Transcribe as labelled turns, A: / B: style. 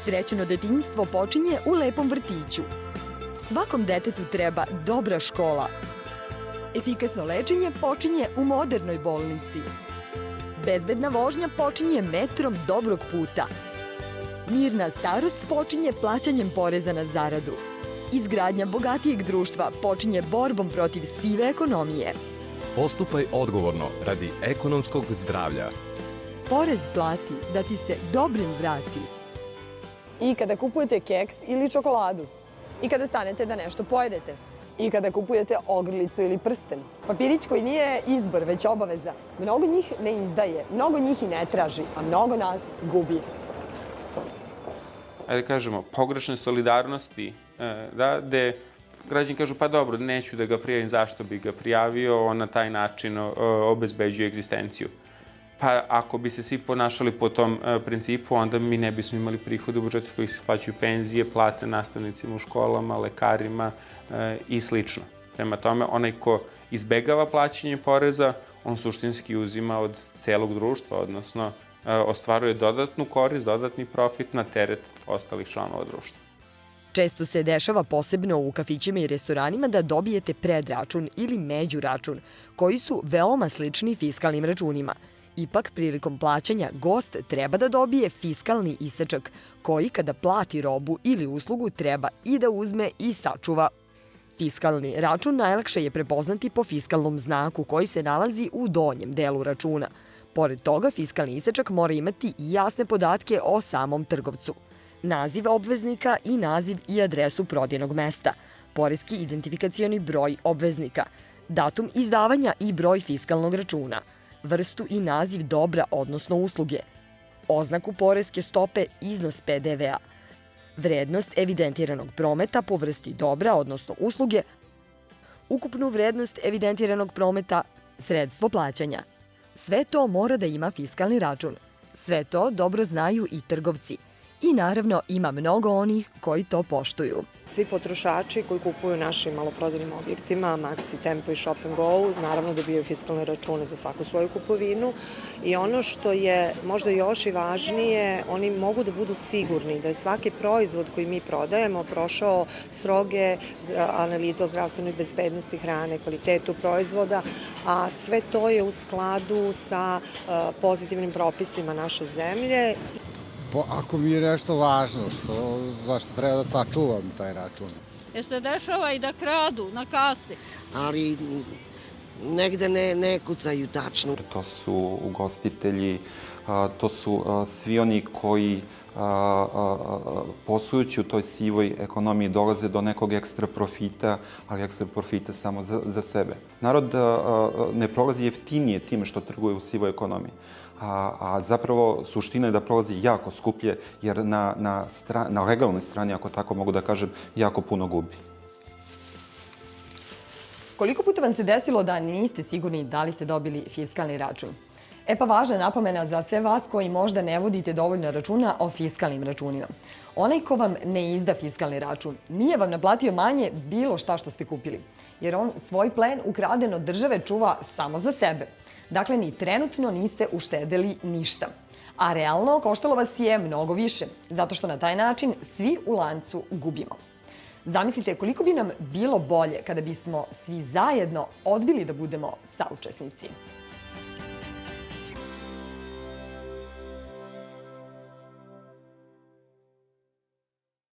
A: Srećno detinjstvo počinje u lepom vrtiću. Svakom detetu treba dobra škola. Efikasno lečenje počinje u modernoj bolnici. Bezbedna vožnja počinje metrom dobrog puta. Mirna starost počinje plaćanjem poreza na zaradu. Izgradnja bogatijeg društva počinje borbom protiv sive ekonomije.
B: Postupaj odgovorno radi ekonomskog zdravlja.
A: Porez plati da ti se dobrim vrati.
C: I kada kupujete keks ili čokoladu. I kada stanete da nešto pojedete. I kada kupujete ogrlicu ili prsten. Papirić koji nije izbor, već obaveza. Mnogo njih ne izdaje, mnogo njih i ne traži, a mnogo nas gubi.
D: Ajde kažemo, pogrešne solidarnosti, gde građani kažu pa dobro, neću da ga prijavim, zašto bi ga prijavio, on na taj način obezbeđuje egzistenciju. Pa ako bi se svi ponašali po tom principu, onda mi ne bismo imali prihode u budžetu koji se isplaćuju penzije, plate nastavnicima u školama, lekarima i slično. Prema tome, onaj ko izbegava plaćanje poreza, on suštinski uzima od celog društva, odnosno ostvaruje dodatnu korist, dodatni profit na teret ostalih članova društva.
A: Često se dešava, posebno u kafićima i restoranima, da dobijete predračun ili međuračun, koji su veoma slični fiskalnim računima. Ipak, prilikom plaćanja, gost treba da dobije fiskalni isečak, koji kada plati robu ili uslugu treba i da uzme i sačuva. Fiskalni račun najlakše je prepoznati po fiskalnom znaku koji se nalazi u donjem delu računa. Pored toga, fiskalni isečak mora imati i jasne podatke o samom trgovcu. Naziv obveznika i naziv i adresu prodajnog mesta, poreski identifikacioni broj obveznika, datum izdavanja i broj fiskalnog računa, vrstu i naziv dobra, odnosno usluge, oznaku poreske stope, iznos PDV-a, vrednost evidentiranog prometa po vrsti dobra, odnosno usluge, ukupnu vrednost evidentiranog prometa, sredstvo plaćanja. Sve to mora da ima fiskalni račun. Sve to dobro znaju i trgovci. I naravno ima mnogo onih koji to poštuju.
E: Svi potrošači koji kupuju našim maloprodajnim objektima, Maxi, Tempo i Shop & Go, naravno dobijaju fiskalne račune za svaku svoju kupovinu. I ono što je možda još i važnije, oni mogu da budu sigurni da je svaki proizvod koji mi prodajemo prošao stroge analize o zdravstvenoj bezbednosti hrane, kvalitetu proizvoda, a sve to je u skladu sa pozitivnim propisima naše zemlje.
F: Ako mi je nešto važno, zašto treba da sačuvam taj račun?
G: Jer se dešava i da kradu na kasi.
H: Ali negde ne kucaju tačno.
I: To su ugostitelji, to su svi oni koji poslujući u toj sivoj ekonomiji dolaze do nekog ekstra profita, ali ekstra profita samo za sebe. Narod ne prolazi jeftinije time što trguje u sivoj ekonomiji, a zapravo suština je da prolazi jako skuplje, jer na legalnoj strani, ako tako mogu da kažem, jako puno gubi.
C: Koliko puta vam se desilo da niste sigurni da li ste dobili fiskalni račun? E pa važna napomena za sve vas koji možda ne vodite dovoljno računa o fiskalnim računima. Onaj ko vam ne izda fiskalni račun nije vam naplatio manje bilo šta što ste kupili, jer on svoj plen ukraden od države čuva samo za sebe. Dakle, ni trenutno niste uštedeli ništa. A realno koštalo vas je mnogo više, zato što na taj način svi u lancu gubimo. Zamislite koliko bi nam bilo bolje kada bismo svi zajedno odbili da budemo saučesnici.